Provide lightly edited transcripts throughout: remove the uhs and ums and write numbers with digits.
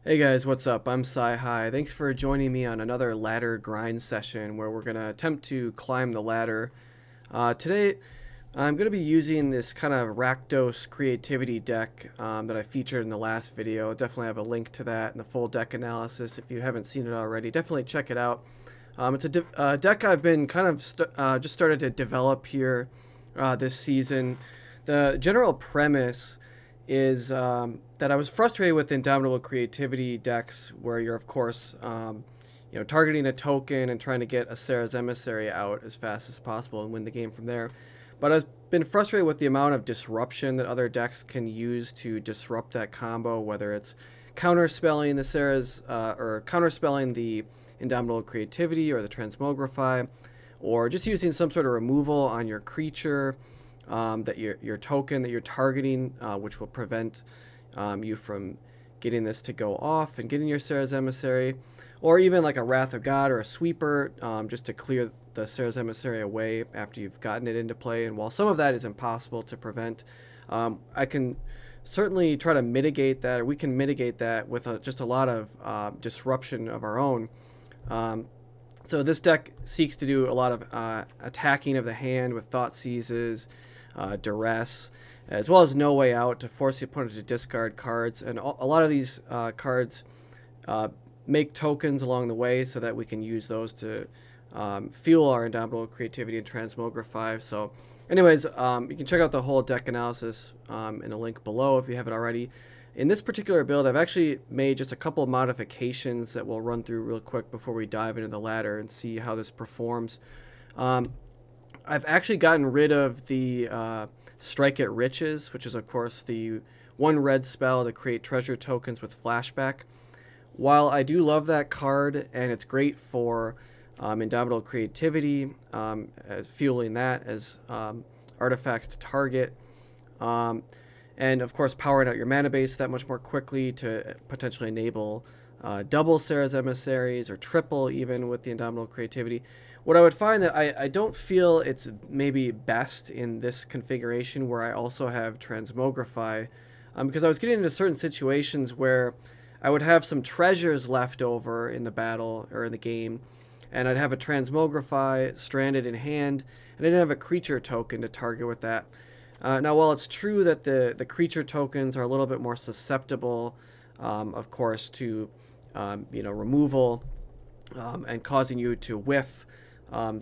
Hey guys, what's up? I'm Sci Hi. Thanks for joining me on another ladder grind session where we're going to attempt to climb the ladder. Today, I'm going to be using this kind of Rakdos Creativity deck that I featured in the last video. Definitely have a link to that in the full deck analysis if you haven't seen it already. Definitely check it out. It's a deck I've been kind of just started to develop here this season. The general premise is that I was frustrated with Indomitable Creativity decks, where you're of course, targeting a token and trying to get a Sarah's Emissary out as fast as possible and win the game from there. But I've been frustrated with the amount of disruption that other decks can use to disrupt that combo, whether it's counterspelling the Sarah's or counterspelling the Indomitable Creativity or the Transmogrify, or just using some sort of removal on your creature that your token that you're targeting, which will prevent you from getting this to go off and getting your Sarah's Emissary, or even like a Wrath of God or a Sweeper, just to clear the Sarah's Emissary away after you've gotten it into play. And while some of that is impossible to prevent, I can certainly try to mitigate that, or we can mitigate that with just a lot of disruption of our own. So this deck seeks to do a lot of attacking of the hand with Thought Seizes, Duress, as well as No Way Out to force the opponent to discard cards. And a lot of these cards make tokens along the way so that we can use those to fuel our Indomitable Creativity and Transmogrify. So anyways, you can check out the whole deck analysis in a link below if you haven't already. In this particular build, I've actually made just a couple of modifications that we'll run through real quick before we dive into the ladder and see how this performs. I've actually gotten rid of the Strike at Riches, which is of course the one red spell to create treasure tokens with flashback. While I do love that card and it's great for Indomitable Creativity, fueling that as artifacts to target, and of course powering out your mana base that much more quickly to potentially enable double Sarah's Emissaries or triple even with the Indomitable Creativity. What I would find that I don't feel it's maybe best in this configuration where I also have Transmogrify, because I was getting into certain situations where I would have some treasures left over in the battle or in the game, and I'd have a Transmogrify stranded in hand, and I didn't have a creature token to target with that. Now, while it's true that the creature tokens are a little bit more susceptible, of course, to removal and causing you to whiff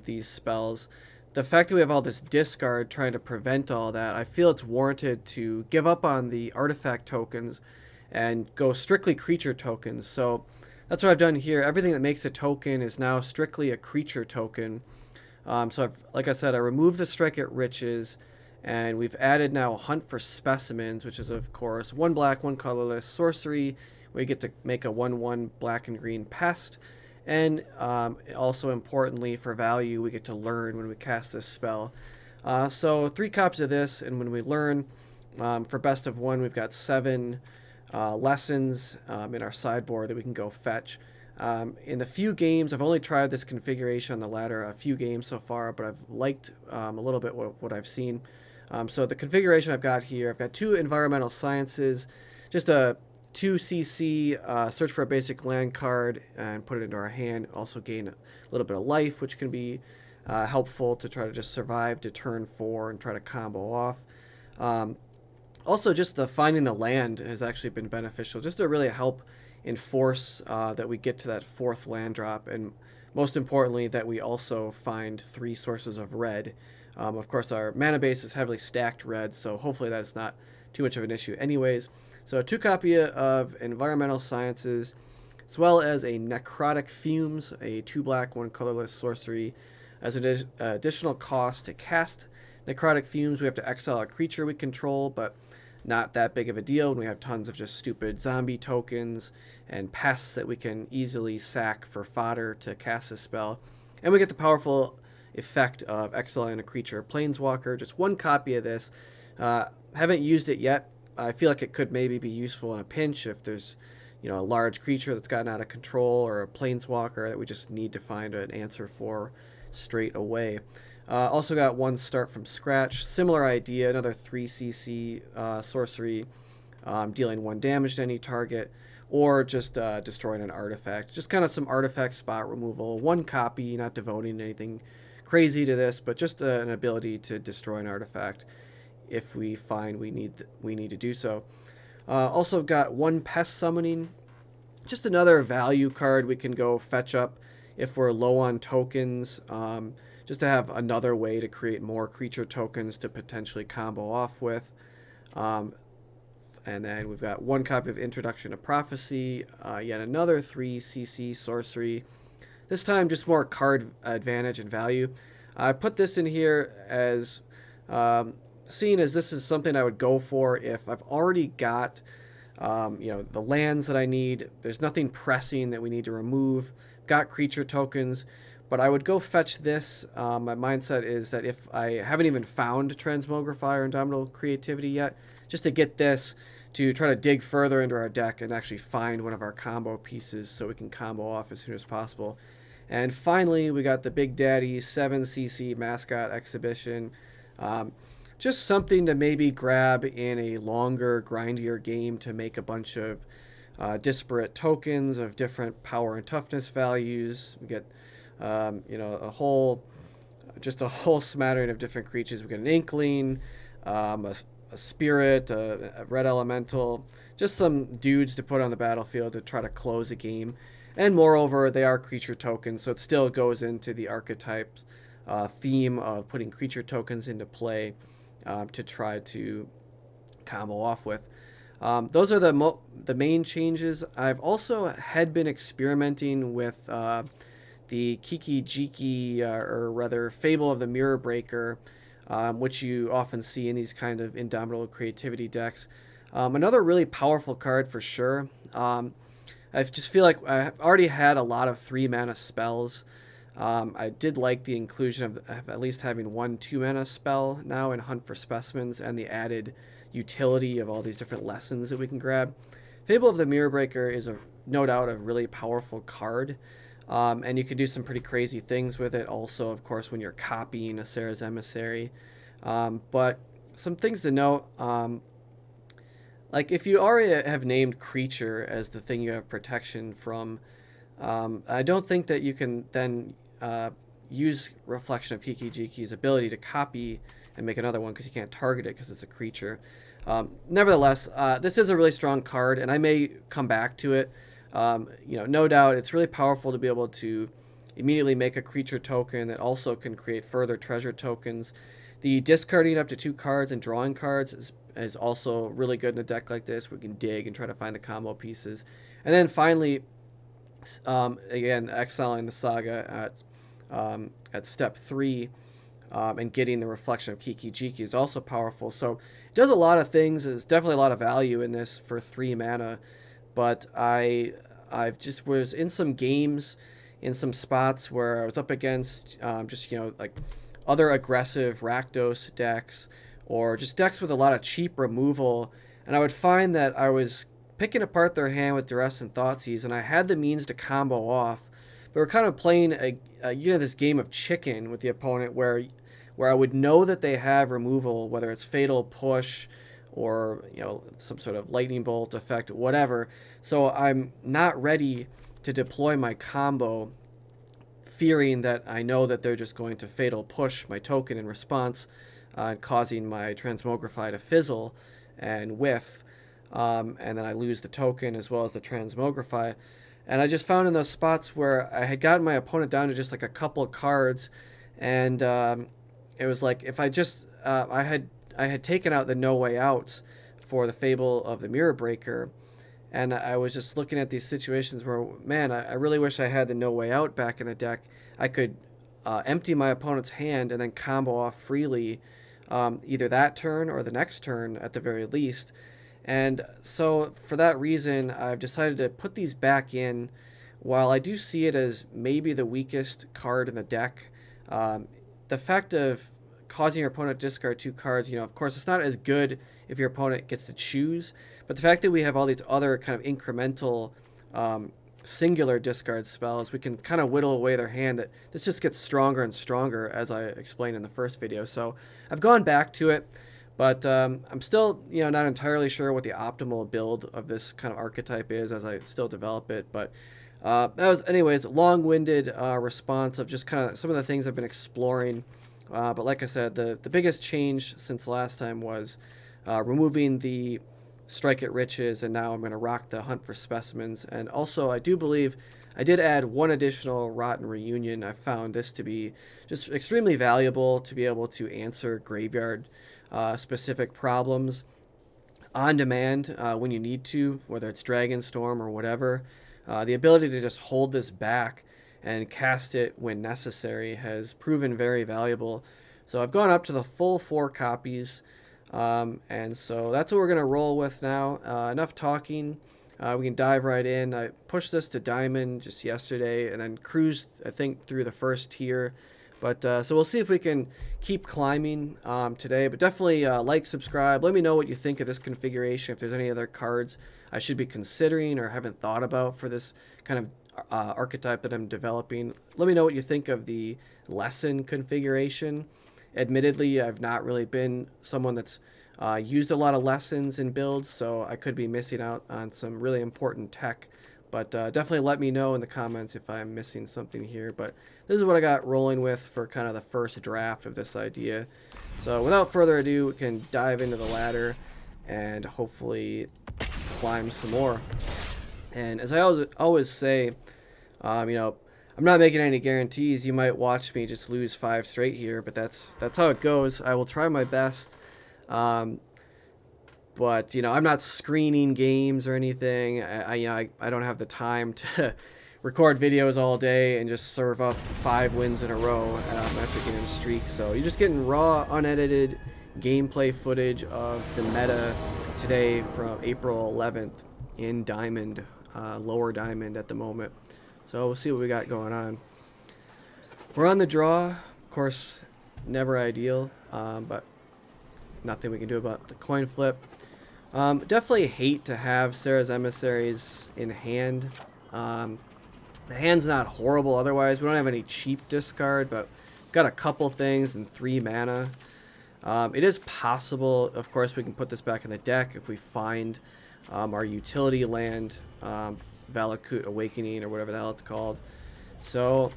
these spells, the fact that we have all this discard trying to prevent all that, I feel it's warranted to give up on the artifact tokens and go strictly creature tokens. So that's what I've done here. Everything that makes a token is now strictly a creature token. Like I said, I removed the Strike at Riches, and we've added now Hunt for Specimens, which is of course 1 black, 1 colorless sorcery. We get to make a 1/1 black and green pest, and also importantly for value, we get to learn when we cast this spell. So 3 copies of this, and when we learn, for best of 1, we've got 7 lessons in our sideboard that we can go fetch. In the few games, I've only tried this configuration on the ladder a few games so far, but I've liked a little bit what I've seen. So the configuration I've got here, I've got 2 environmental sciences, just a 2 CC, search for a basic land card and put it into our hand. Also gain a little bit of life, which can be helpful to try to just survive to turn 4 and try to combo off. Also, just the finding the land has actually been beneficial, just to really help enforce that we get to that 4th land drop, and most importantly, that we also find 3 sources of red. Of course, our mana base is heavily stacked red, so hopefully that's not too much of an issue anyways. So 2 copy of Environmental Sciences, as well as a Necrotic Fumes, a 2 black, 1 colorless sorcery. As an additional cost to cast Necrotic Fumes, we have to exile a creature we control, but not that big of a deal when we have tons of just stupid zombie tokens and pests that we can easily sack for fodder to cast this spell. And we get the powerful effect of exiling a creature, Planeswalker. Just 1 copy of this. Haven't used it yet. I feel like it could maybe be useful in a pinch if there's a large creature that's gotten out of control, or a Planeswalker that we just need to find an answer for straight away. Also got 1 Start from Scratch. Similar idea, another 3 CC sorcery, dealing 1 damage to any target. or just destroying an artifact. Just kind of some artifact spot removal. One copy, not devoting anything crazy to this, but just an ability to destroy an artifact if we find we need to do so. Also got one pest summoning, just another value card we can go fetch up if we're low on tokens, just to have another way to create more creature tokens to potentially combo off with. And then we've got one copy of Introduction to Prophecy, yet another 3cc sorcery. This time just more card advantage and value. I put this in here as seeing as this is something I would go for if I've already got the lands that I need. There's nothing pressing that we need to remove. Got creature tokens, but I would go fetch this. My mindset is that if I haven't even found Transmogrify or Indomitable Creativity yet, just to get this to try to dig further into our deck and actually find one of our combo pieces so we can combo off as soon as possible. And finally, we got the Big Daddy 7cc Mascot Exhibition. Just something to maybe grab in a longer, grindier game to make a bunch of disparate tokens of different power and toughness values. We get a whole smattering of different creatures. We get an Inkling, a Spirit, a Red Elemental, just some dudes to put on the battlefield to try to close a game. And moreover, they are creature tokens, so it still goes into the archetype theme of putting creature tokens into play to try to combo off with. Those are the main changes. I've also had been experimenting with the Kiki Jiki, or rather Fable of the Mirror Breaker, which you often see in these kind of Indomitable Creativity decks. Another really powerful card for sure. I just feel like I already had a lot of 3-mana spells. I did like the inclusion of at least having one 2-mana spell now in Hunt for Specimens and the added utility of all these different lessons that we can grab. Fable of the Mirror Breaker is no doubt a really powerful card. And you can do some pretty crazy things with it also, of course, when you're copying a Sarah's Emissary. But some things to note, like if you already have named creature as the thing you have protection from, I don't think that you can then use Reflection of Kiki Jiki's ability to copy and make another one because you can't target it because it's a creature. Nevertheless, this is a really strong card, and I may come back to it. No doubt it's really powerful to be able to immediately make a creature token that also can create further treasure tokens. The discarding up to 2 cards and drawing cards is also really good in a deck like this. We can dig and try to find the combo pieces. And then finally, again, exiling the Saga at step 3 and getting the Reflection of Kiki Jiki is also powerful. So it does a lot of things. There's definitely a lot of value in this for 3 mana. But I've just was in some games, in some spots where I was up against like other aggressive Rakdos decks or just decks with a lot of cheap removal, and I would find that I was picking apart their hand with Duress and Thoughtseize, and I had the means to combo off. But we're kind of playing this game of chicken with the opponent where I would know that they have removal, whether it's Fatal Push or some sort of lightning bolt effect, whatever. So I'm not ready to deploy my combo, fearing that I know that they're just going to Fatal Push my token in response, causing my Transmogrify to fizzle and whiff, and then I lose the token as well as the Transmogrify. And I just found in those spots where I had gotten my opponent down to just like a couple of cards, and it was like if I just I had taken out the No Way Out for the Fable of the Mirror Breaker, and I was just looking at these situations where, man, I really wish I had the No Way Out back in the deck. I could empty my opponent's hand and then combo off freely, either that turn or the next turn at the very least. And so for that reason, I've decided to put these back in. While I do see it as maybe the weakest card in the deck, the fact of causing your opponent to discard 2 cards, of course, it's not as good if your opponent gets to choose, but the fact that we have all these other kind of incremental singular discard spells, we can kind of whittle away their hand. That this just gets stronger and stronger, as I explained in the first video. So I've gone back to it, But I'm still, not entirely sure what the optimal build of this kind of archetype is as I still develop it. But that was, anyways, a long-winded response of just kind of some of the things I've been exploring. But like I said, the biggest change since last time was removing the strike at riches, and now I'm going to rock the hunt for specimens. And also, I do believe I did add one additional rotten reunion. I found this to be just extremely valuable to be able to answer graveyard specific problems on demand when you need to, whether it's Dragonstorm or whatever. The ability to just hold this back and cast it when necessary has proven very valuable. So I've gone up to the full 4 copies, and so that's what we're going to roll with now. Enough talking. We can dive right in. I pushed this to Diamond just yesterday and then cruised, I think, through the first tier. But so we'll see if we can keep climbing today. But definitely like, subscribe. Let me know what you think of this configuration. If there's any other cards I should be considering or haven't thought about for this kind of archetype that I'm developing. Let me know what you think of the lesson configuration. Admittedly, I've not really been someone that's used a lot of lessons in builds, so I could be missing out on some really important tech. But definitely let me know in the comments if I'm missing something here. But this is what I got rolling with for kind of the first draft of this idea. So without further ado, we can dive into the ladder and hopefully climb some more. And as I always say, I'm not making any guarantees. You might watch me just lose 5 straight here, but that's how it goes. I will try my best. But I'm not screening games or anything. I don't have the time to record videos all day and just serve up 5 wins in a row after getting a streak. So you're just getting raw, unedited gameplay footage of the meta today from April 11th in Diamond, lower Diamond at the moment. So we'll see what we got going on. We're on the draw, of course, never ideal, but nothing we can do about the coin flip. Definitely hate to have Sarah's Emissaries in hand. The hand's not horrible otherwise. We don't have any cheap discard, but got a couple things and 3 mana. It is possible, of course, we can put this back in the deck if we find our utility land, Valakut Awakening or whatever the hell it's called. So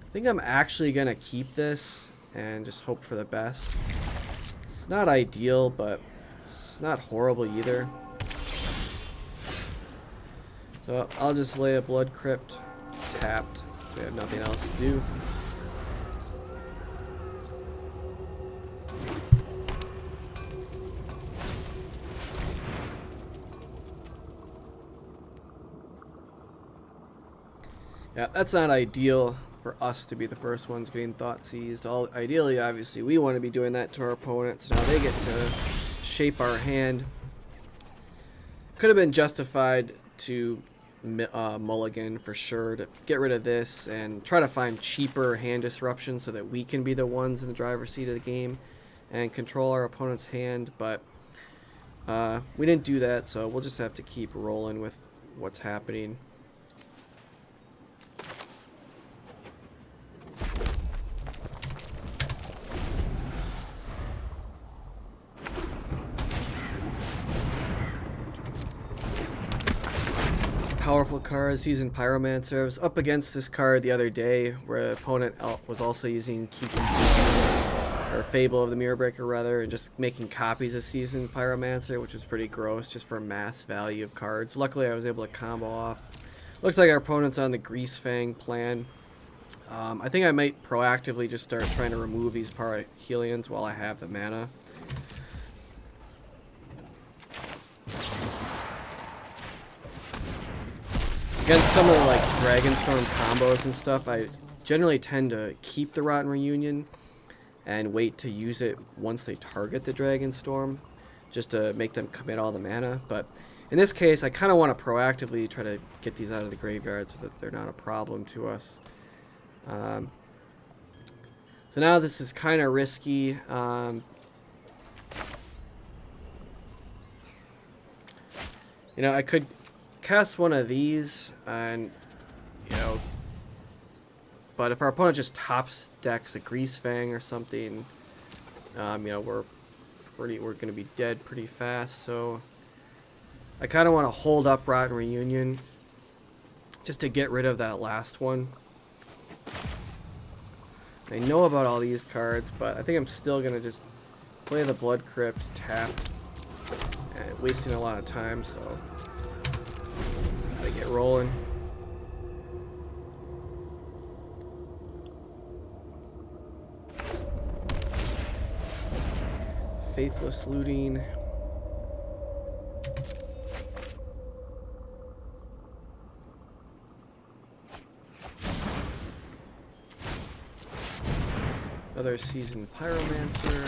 I think I'm actually going to keep this and just hope for the best. It's not ideal, but it's not horrible either. So I'll just lay a Blood Crypt tapped since we have nothing else to do. Yeah, that's not ideal for us to be the first ones getting thought seized. Ideally, obviously, we want to be doing that to our opponents. Now they get to shape our hand. Could have been justified to mulligan for sure, to get rid of this and try to find cheaper hand disruptions so that we can be the ones in the driver's seat of the game and control our opponent's hand. But we didn't do that, so we'll just have to keep rolling with what's happening. Powerful cards using Pyromancer. I was up against this card the other day where the opponent was also using Kiki, or Fable of the Mirror Breaker rather, and just making copies of Seasoned Pyromancer, which is pretty gross just for mass value of cards. Luckily I was able to combo off. Looks like our opponent's on the Greasefang plan. I think I might proactively just start trying to remove these Parahelions while I have the mana. Against some of the like Dragonstorm combos and stuff, I generally tend to keep the Rotten Reunion and wait to use it once they target the Dragonstorm, just to make them commit all the mana. But in this case, I kind of want to proactively try to get these out of the graveyard so that they're not a problem to us. So now this is kind of risky. I could cast one of these and but if our opponent just tops decks a Greasefang or something, we're we're gonna be dead pretty fast. So I kind of want to hold up Rotten Reunion just to get rid of that last one. I know about all these cards, but I think I'm still gonna just play the Blood Crypt tapped, and wasting a lot of time. So gotta get rolling. Faithless Looting. Another Seasoned Pyromancer.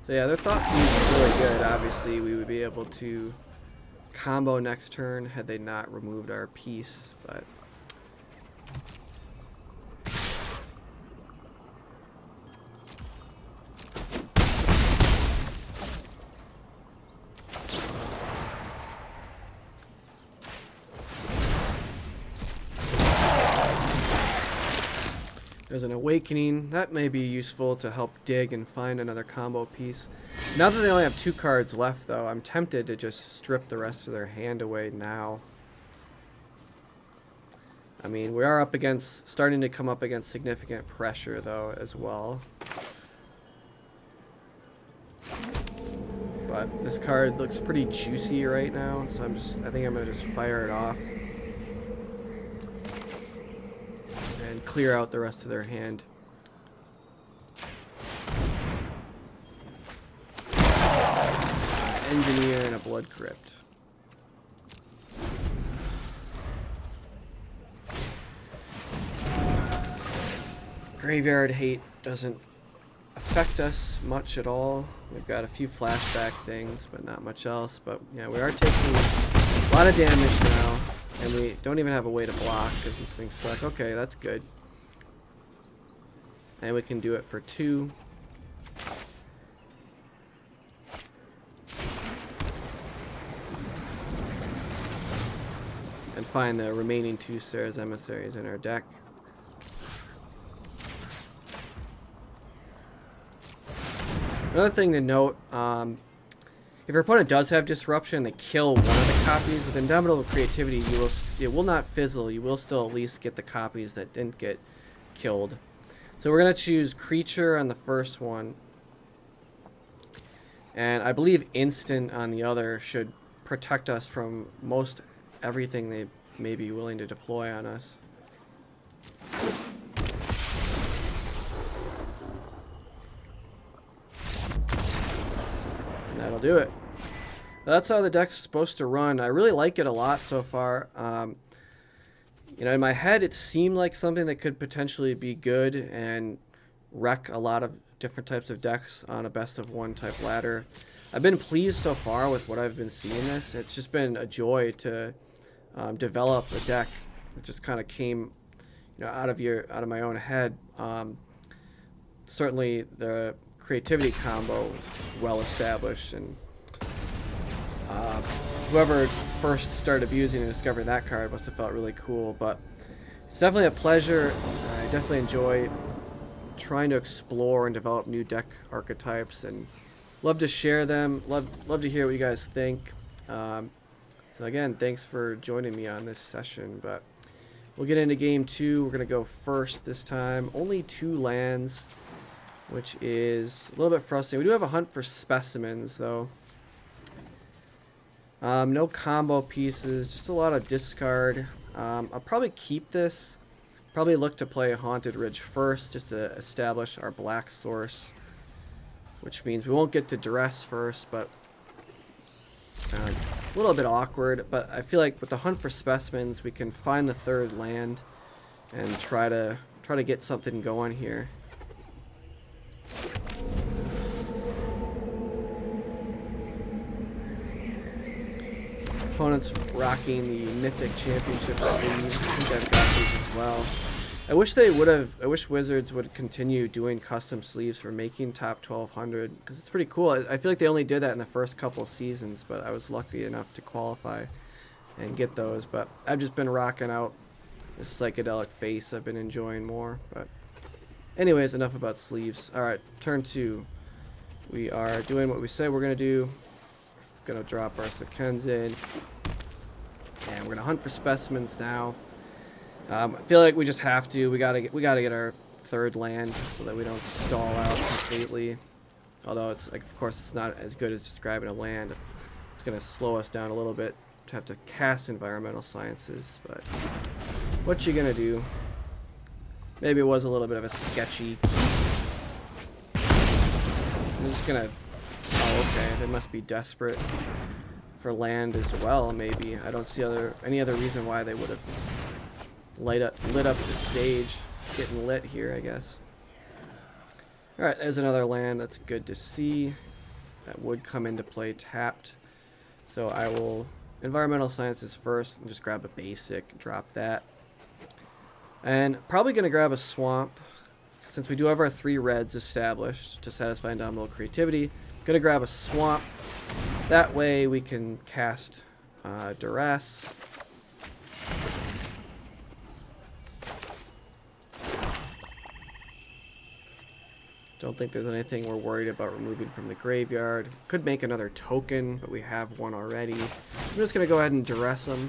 So yeah, their thought seems really good. Obviously, we would be able to combo next turn had they not removed our piece, but there's an Awakening. That may be useful to help dig and find another combo piece. Now that they only have 2 cards left, though, I'm tempted to just strip the rest of their hand away now. I mean, we are starting to come up against significant pressure, though, as well. But this card looks pretty juicy right now, so I think I'm gonna just fire it off and clear out the rest of their hand. Engineer and a Blood Crypt. Graveyard Hate doesn't affect us much at all. We've got a few flashback things, but not much else. But yeah, we are taking a lot of damage now, and we don't even have a way to block because these things suck. Okay, that's good. And we can do it for 2. And find the remaining 2 Sarah's Emissaries in our deck. Another thing to note, if your opponent does have Disruption, they kill one of the copies. With Indomitable Creativity, it will not fizzle. You will still at least get the copies that didn't get killed. So we're going to choose Creature on the first one. And I believe Instant on the other should protect us from most everything they may be willing to deploy on us. And that'll do it. That's how the deck's supposed to run. I really like it a lot so far. You know, in my head, it seemed like something that could potentially be good and wreck a lot of different types of decks on a best-of-1 type ladder. I've been pleased so far with what I've been seeing this. It's just been a joy to develop a deck. It just kind of came, you know, out of my own head. Certainly, the creativity combo was well established, and whoever first started abusing and discovering that card must have felt really cool. But it's definitely a pleasure. I definitely enjoy trying to explore and develop new deck archetypes, and love to share them. Love to hear what you guys think. So again, thanks for joining me on this session. But we'll get into game 2. We're gonna go first this time. Only 2 lands, which is a little bit frustrating. We do have a Hunt for Specimens, though. No combo pieces, just a lot of discard. I'll probably keep this. Probably look to play Haunted Ridge first, just to establish our black source, which means we won't get to Duress first, but a little bit awkward. But I feel like with the Hunt for Specimens, we can find the 3rd land and try to get something going here. Opponent's rocking the Mythic Championship sleeves. I think I've got these as well. I wish Wizards would continue doing custom sleeves for making top 1200, because it's pretty cool. I feel like they only did that in the first couple seasons, but I was lucky enough to qualify and get those. But I've just been rocking out this psychedelic face I've been enjoying more. But Anyways, enough about sleeves. Alright, turn 2. We are doing what we said we're going to do. Going to drop our Sekens in. And we're going to hunt for specimens now. I feel like we just have to. We gotta get our 3rd land so that we don't stall out completely. Although it's like, of course, it's not as good as just grabbing a land. It's going to slow us down a little bit to have to cast environmental sciences. But what you going to do? Maybe it was a little bit of a sketchy. I'm just gonna. Oh, okay. They must be desperate for land as well. Maybe I don't see any other reason why they would have lit up the stage. Getting lit here, I guess. All right, there's another land. That's good to see. That would come into play tapped. So I will environmental sciences first and just grab a basic. Drop that. And probably going to grab a swamp, since we do have our 3 reds established to satisfy Indomitable Creativity. Going to grab a swamp. That way we can cast Duress. Don't think there's anything we're worried about removing from the graveyard. Could make another token, but we have one already. I'm just going to go ahead and Duress them.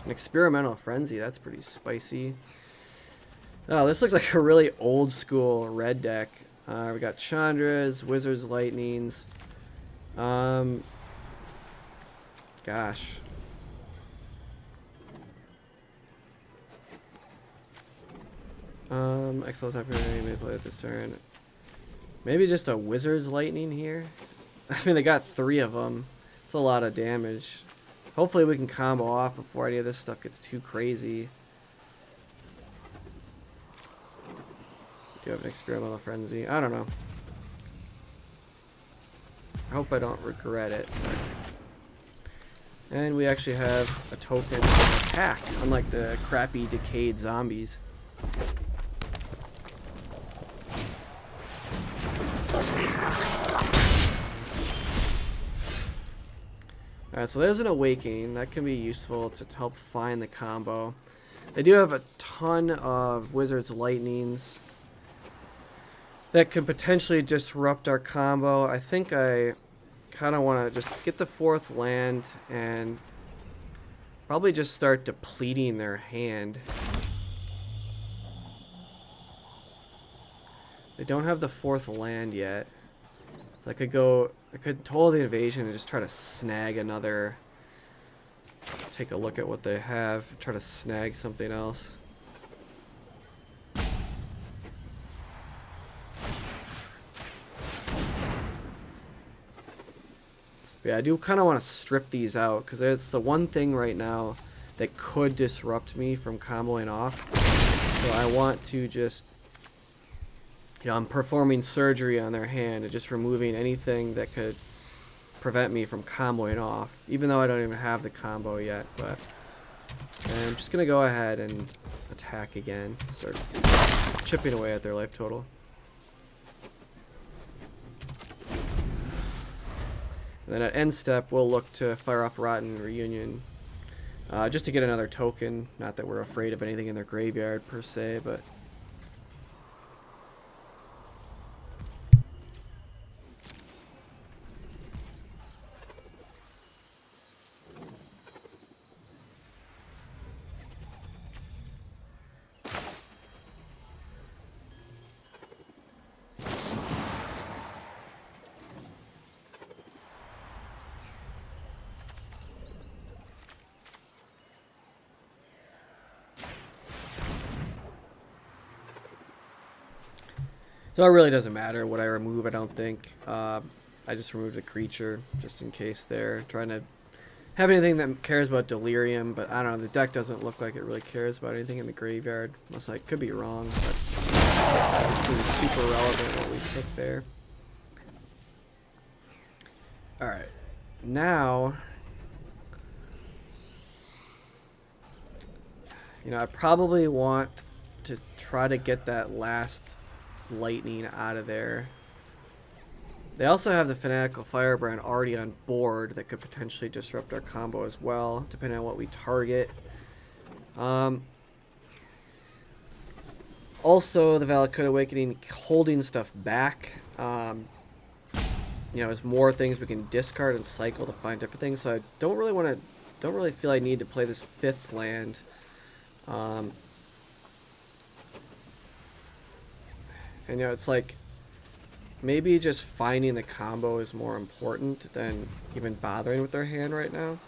An Experimental Frenzy, that's pretty spicy. Oh, this looks like a really old school red deck. We got Chandras, Wizards, Lightnings. Gosh. Excellent type of may play at this turn. Maybe just a Wizards Lightning here. I mean, they got 3 of them. It's a lot of damage. Hopefully we can combo off before any of this stuff gets too crazy. Do have an Experimental Frenzy. I don't know. I hope I don't regret it. And we actually have a token of attack, unlike the crappy decayed zombies. Alright, so there's an Awakening. That can be useful to help find the combo. They do have a ton of Wizards Lightnings that could potentially disrupt our combo. I think I kind of want to just get the 4th land and probably just start depleting their hand. They don't have the 4th land yet. So I could toll the invasion and just try to snag another. Take a look at what they have. Try to snag something else. But yeah, I do kind of want to strip these out because it's the one thing right now that could disrupt me from comboing off. So I want to just, you know, I'm performing surgery on their hand and just removing anything that could prevent me from comboing off, even though I don't even have the combo yet. But I'm just gonna go ahead and attack again, start chipping away at their life total. And then at end step, we'll look to fire off Rotten Reunion, just to get another token. Not that we're afraid of anything in their graveyard per se, but so it really doesn't matter what I remove, I don't think. I just removed a creature just in case they're trying to have anything that cares about Delirium, but I don't know, the deck doesn't look like it really cares about anything in the graveyard. Unless I could be wrong, but it seems super relevant what we took there. Alright, now, you know, I probably want to try to get that last Lightning out of there. They also have the Fanatical Firebrand already on board that could potentially disrupt our combo as well, depending on what we target. Also, the Valakut Awakening holding stuff back. You know, there's more things we can discard and cycle to find different things. So I don't really feel I need to play this 5th land. And you know, it's like maybe just finding the combo is more important than even bothering with their hand right now.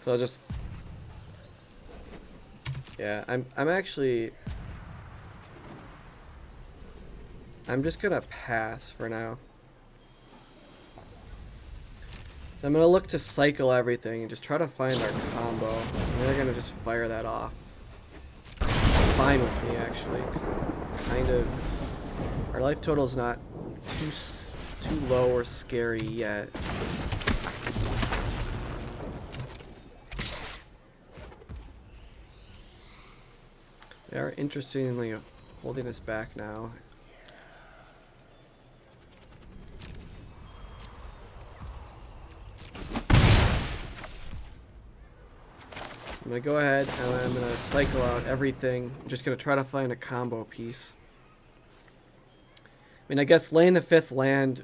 So I'll just, yeah, I'm just gonna pass for now. So I'm gonna look to cycle everything and just try to find our combo. And they're gonna just fire that off. Fine with me actually, because kind of our life total is not too low or scary yet. They are interestingly holding us back now. I'm going to go ahead and I'm going to cycle out everything. I'm just going to try to find a combo piece. I mean, I guess laying the 5th land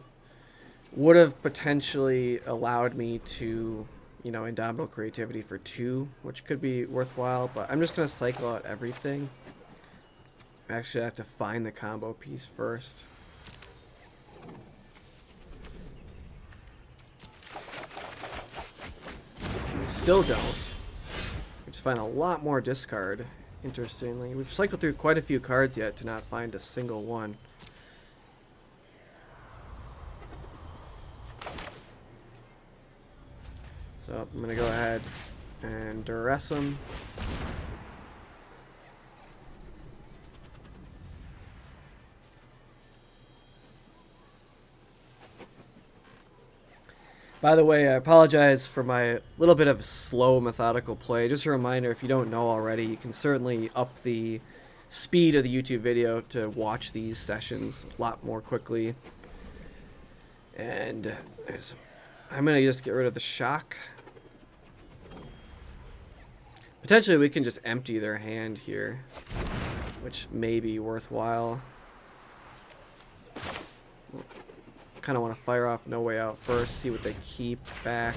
would have potentially allowed me to, you know, Indomitable Creativity for 2, which could be worthwhile, but I'm just going to cycle out everything. I actually have to find the combo piece first. We still don't. We just find a lot more discard, interestingly. We've cycled through quite a few cards yet to not find a single one. So I'm going to go ahead and duress them. By the way, I apologize for my little bit of slow methodical play. Just a reminder, if you don't know already, you can certainly up the speed of the YouTube video to watch these sessions a lot more quickly. And I'm going to just get rid of the shock. Potentially we can just empty their hand here, which may be worthwhile. Kind of want to fire off No Way Out first, see what they keep back.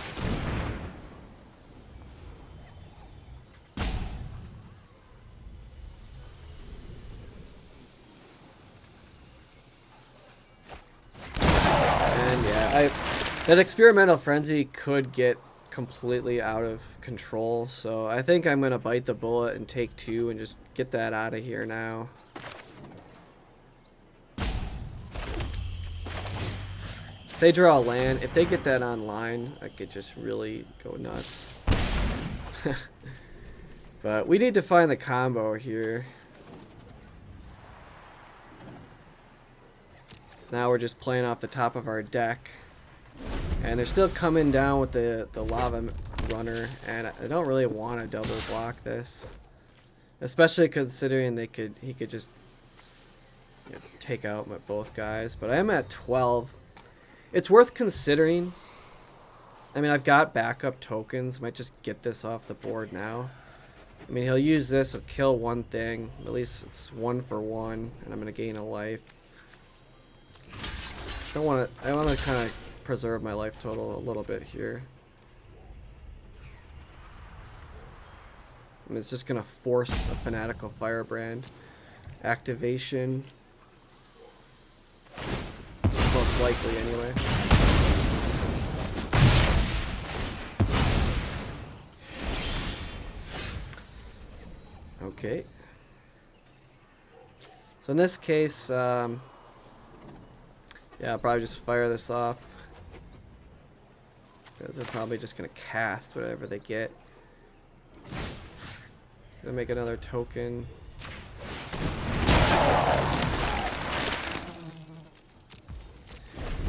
And yeah, that Experimental Frenzy could get completely out of control, so I think I'm going to bite the bullet and take 2 and just get that out of here now. They draw a land. If they get that online, I could just really go nuts. But we need to find the combo here. Now we're just playing off the top of our deck. And they're still coming down with the lava runner. And I don't really want to double block this. Especially considering he could just, you know, take out both guys. But I am at 12. It's worth considering. I mean, I've got backup tokens. Might just get this off the board now. I mean, he'll use this. He'll kill one thing. At least it's 1 for 1, and I'm gonna gain a life. I want to kind of preserve my life total a little bit here. I mean, it's just gonna force a Fanatical Firebrand activation. Most likely, anyway. Okay. So in this case, yeah, I'll probably just fire this off. Because they're probably just going to cast whatever they get. Gonna make another token.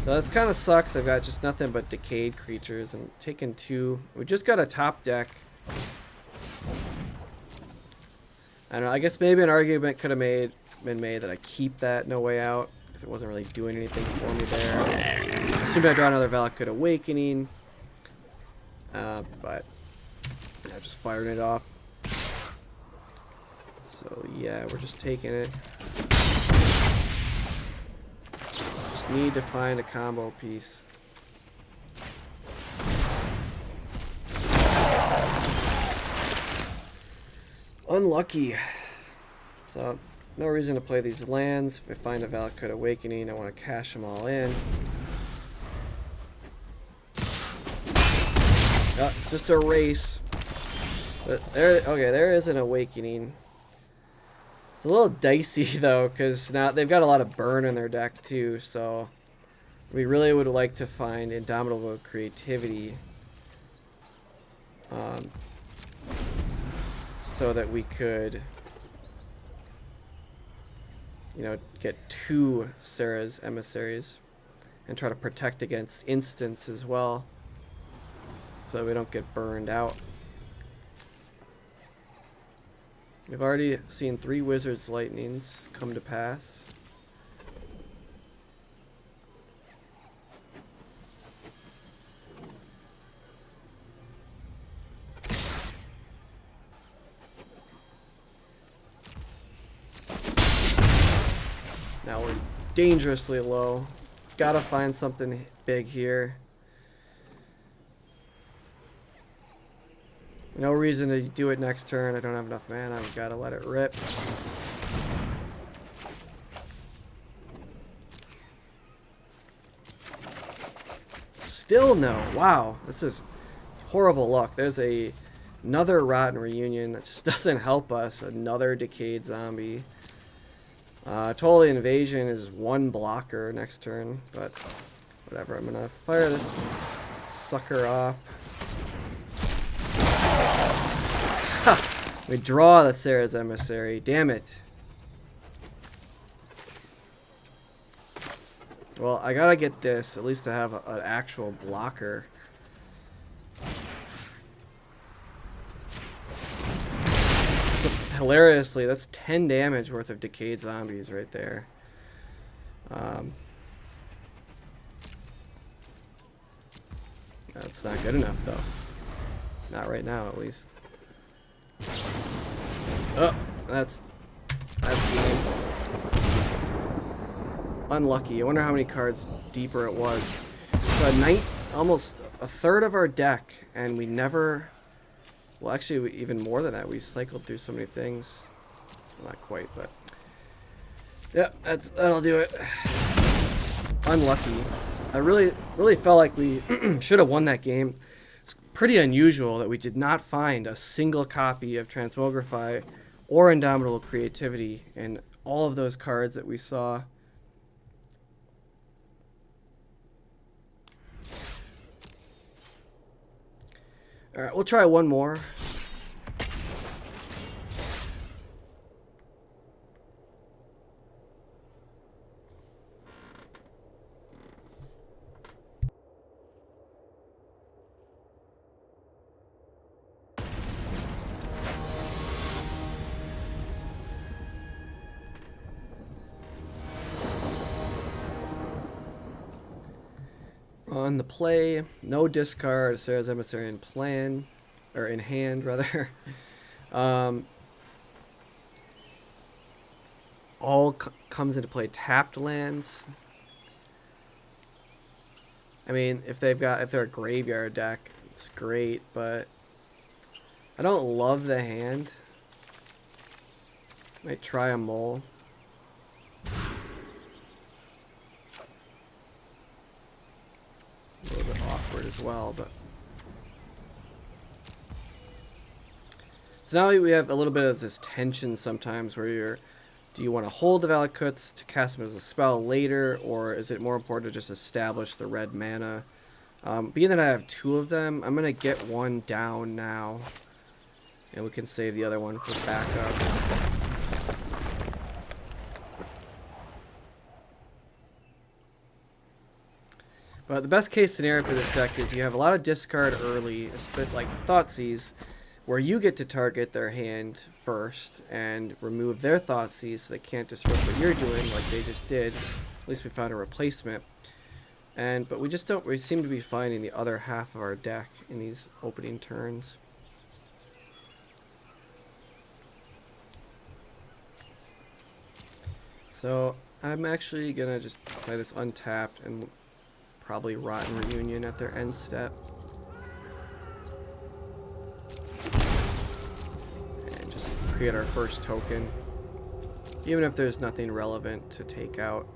So this kind of sucks. I've got just nothing but decayed creatures. I'm taking 2. We just got a top deck. I don't know. I guess maybe an argument could have been made that I keep that No Way Out because it wasn't really doing anything for me there. Assumed I draw another Valakut Awakening, but I just fired it off. So yeah, we're just taking it. Just need to find a combo piece. Unlucky. So no reason to play these lands. If I find a Valakut Awakening, I want to cash them all in. Oh, it's just a race. But there, okay, there is an Awakening. It's a little dicey though, because now they've got a lot of burn in their deck too. So we really would like to find Indomitable Creativity, so that we could, you know, get 2 Sarah's Emissaries and try to protect against instants as well, so we don't get burned out. We've already seen 3 Wizard's Lightnings come to pass. Now we're dangerously low. Gotta find something big here. No reason to do it next turn. I don't have enough mana. I've got to let it rip. Still no. Wow. This is horrible luck. There's another Rotten Reunion that just doesn't help us. Another Decayed Zombie. Totally Invasion is 1 blocker next turn, but whatever. I'm gonna fire this sucker off. Ha! We draw the Sarah's Emissary. Damn it. Well, I gotta get this, at least to have an actual blocker. So, hilariously, that's 10 damage worth of Decayed Zombies right there. That's not good enough, though. Not right now, at least. Oh, that's game. Unlucky. I wonder how many cards deeper it was. So almost a third of our deck, and we never... Well, actually, even more than that. We cycled through so many things. Well, not quite, but... Yeah, that'll do it. Unlucky. I really felt like we should have won that game. It's pretty unusual that we did not find a single copy of Transmogrify or Indomitable Creativity in all of those cards that we saw. Alright, we'll try one more. On the play, no discard, Sarah's Emissary in plan, or in hand rather. Comes into play tapped lands. I mean, if they're a graveyard deck, it's great, but I don't love the hand. Might try a mole. A little bit awkward as well, but so now we have a little bit of this tension sometimes where do you want to hold the Valakuts to cast them as a spell later, or is it more important to just establish the red mana? Being that I have 2 of them, I'm gonna get one down now, and we can save the other one for backup. But the best case scenario for this deck is you have a lot of discard early, like Thoughtseize, where you get to target their hand first and remove their Thoughtseize so they can't disrupt what you're doing like they just did. At least we found a replacement. But we seem to be finding the other half of our deck in these opening turns. So I'm actually gonna just play this untapped and probably Rotten Reunion at their end step. And just create our first token. Even if there's nothing relevant to take out.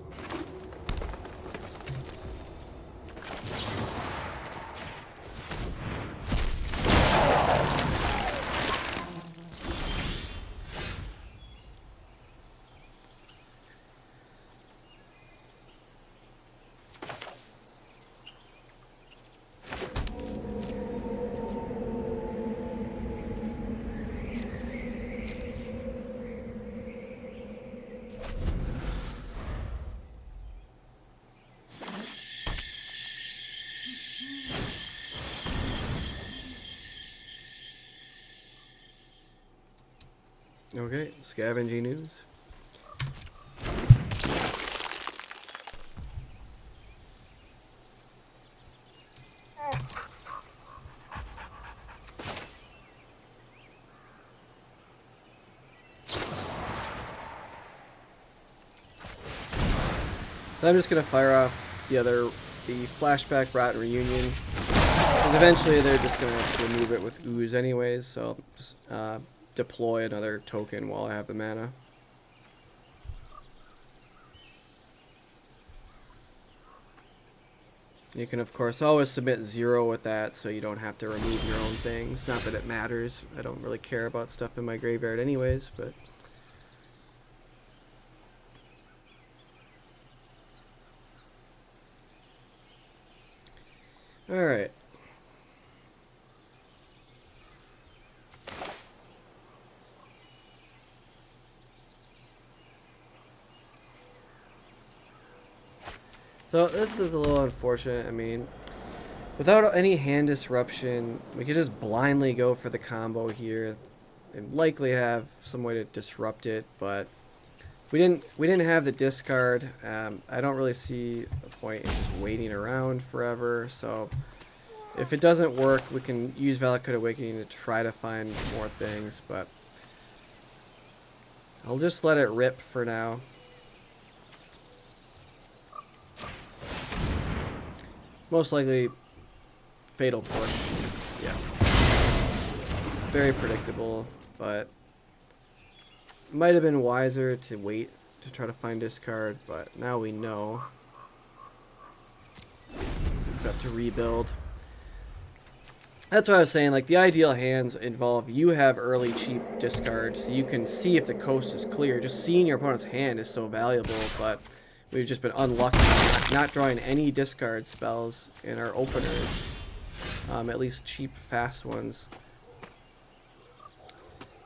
Okay, scavenging news. So I'm just gonna fire off the flashback Rotten Reunion, because eventually they're just gonna remove it with ooze anyways. So just deploy another token while I have the mana. You can of course always submit 0 with that, so you don't have to remove your own things. Not that it matters. I don't really care about stuff in my graveyard anyways, but. Alright. So this is a little unfortunate. I mean, without any hand disruption, we could just blindly go for the combo here and likely have some way to disrupt it, but we didn't have the discard. I don't really see a point in just waiting around forever, so if it doesn't work, we can use Valakut Awakening to try to find more things, but I'll just let it rip for now. Most likely Fatal Push. Yeah. Very predictable, but might have been wiser to wait to try to find discard, but now we know. Except to rebuild. That's what I was saying, like the ideal hands involve you have early cheap discard, so you can see if the coast is clear. Just seeing your opponent's hand is so valuable, but we've just been unlucky not drawing any discard spells in our openers. At least cheap, fast ones.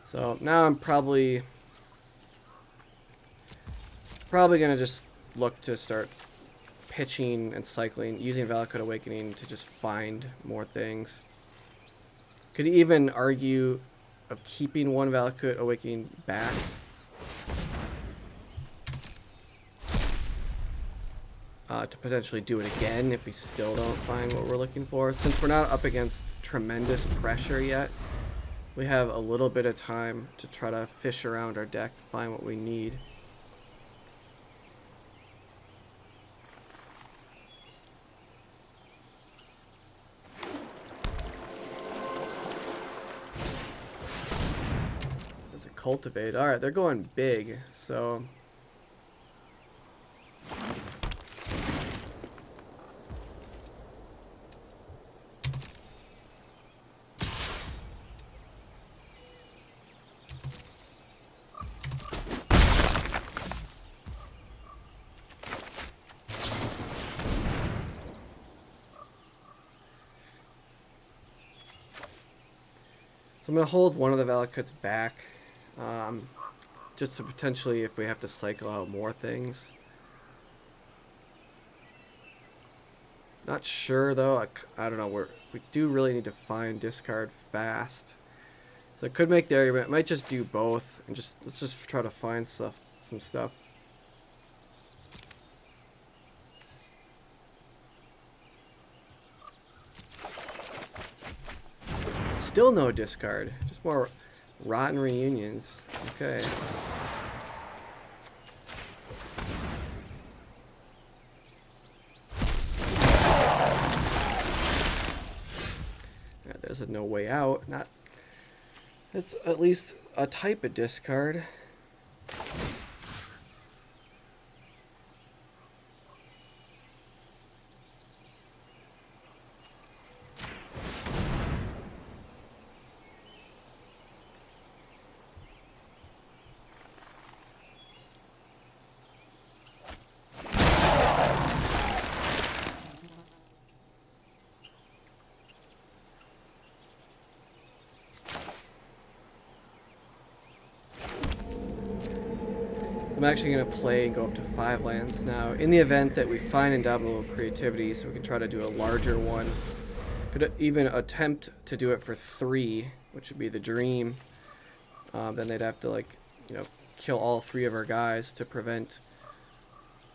So now I'm probably gonna just look to start pitching and cycling, using Valakut Awakening to just find more things. Could even argue of keeping one Valakut Awakening back. To potentially do it again if we still don't find what we're looking for. Since we're not up against tremendous pressure yet, we have a little bit of time to try to fish around our deck, find what we need. There's a Cultivate. Alright, they're going big, so I'm going to hold one of the Valakuts back, just to potentially, if we have to cycle out more things. Not sure though, I don't know, we do really need to find discard fast. So I could make the argument, might just do both, and let's just try to find some stuff. Still no discard, just more Rotten Reunions. Okay. There's a no way out. Not. It's at least a type of discard. I'm actually going to play and go up to 5 lands now. In the event that we find Indomitable Creativity, so we can try to do a larger one. Could even attempt to do it for 3, which would be the dream. Then they'd have to, like, you know, kill all 3 of our guys to prevent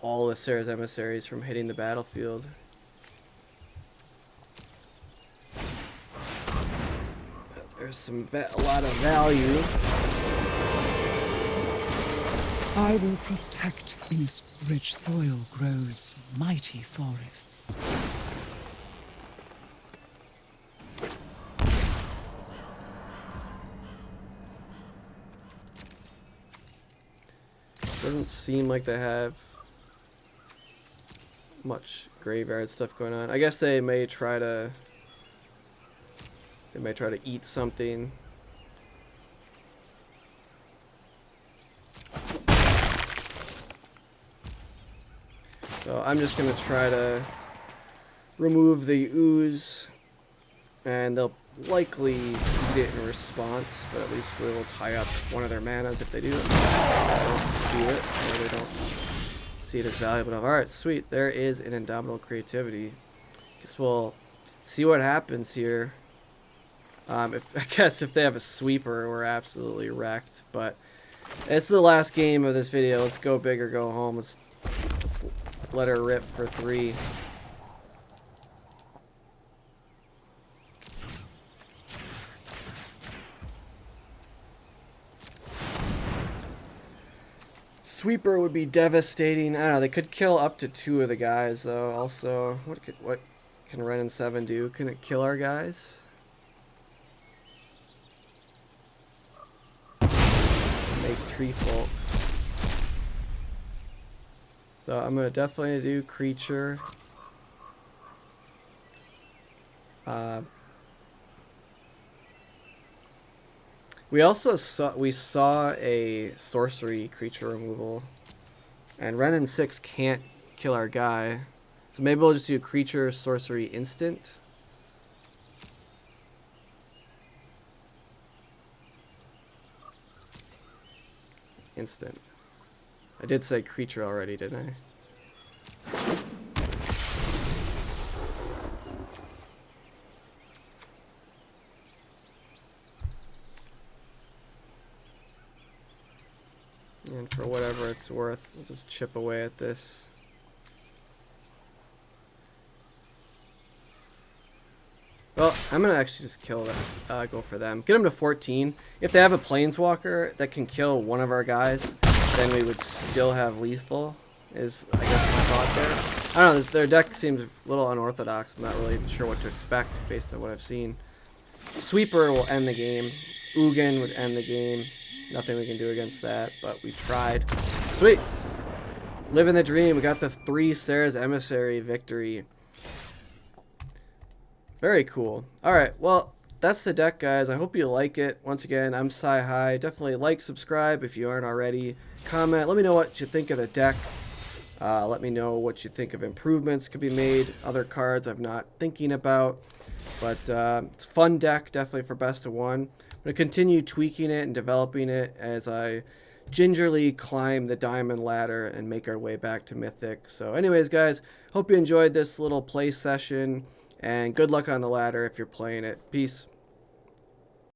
all the Sarah's emissaries from hitting the battlefield. But there's a lot of value. I will protect in this rich soil grows mighty forests. Doesn't seem like they have much graveyard stuff going on. I guess they may try to eat something. So I'm just going to try to remove the ooze, and they'll likely eat it in response, but at least we'll tie up one of their manas if they do it. Or they don't see it as valuable enough. Alright, sweet. There is an Indomitable Creativity. Guess we'll see what happens here. I guess if they have a sweeper, we're absolutely wrecked, but it's the last game of this video. Let's go big or go home. Let's let her rip for 3. Sweeper would be devastating. I don't know. They could kill up to 2 of the guys, though. Also, what can Ren and 7 do? Can it kill our guys? Make tree folk. So I'm gonna definitely do creature. We also saw a sorcery creature removal, and Ren and 6 can't kill our guy, so maybe we'll just do creature sorcery instant. Instant. I did say creature already, didn't I? And for whatever it's worth, we'll just chip away at this. Well, I'm going to actually just kill them, go for them. Get them to 14. If they have a planeswalker that can kill one of our guys, then we would still have lethal, is I guess my thought there. I don't know, their deck seems a little unorthodox. I'm not really sure what to expect based on what I've seen. Sweeper will end the game. Ugin would end the game. Nothing we can do against that, but we tried. Sweet! Living the dream. We got the 3 Sarah's Emissary victory. Very cool. Alright, well, that's the deck, guys. I hope you like it. Once again, I'm Sci High. Definitely like, subscribe if you aren't already. Comment. Let me know what you think of the deck. Let me know what you think of improvements could be made. Other cards I'm not thinking about. But it's a fun deck, definitely for best of 1. I'm going to continue tweaking it and developing it as I gingerly climb the diamond ladder and make our way back to Mythic. So anyways, guys, hope you enjoyed this little play session. And good luck on the ladder if you're playing it. Peace.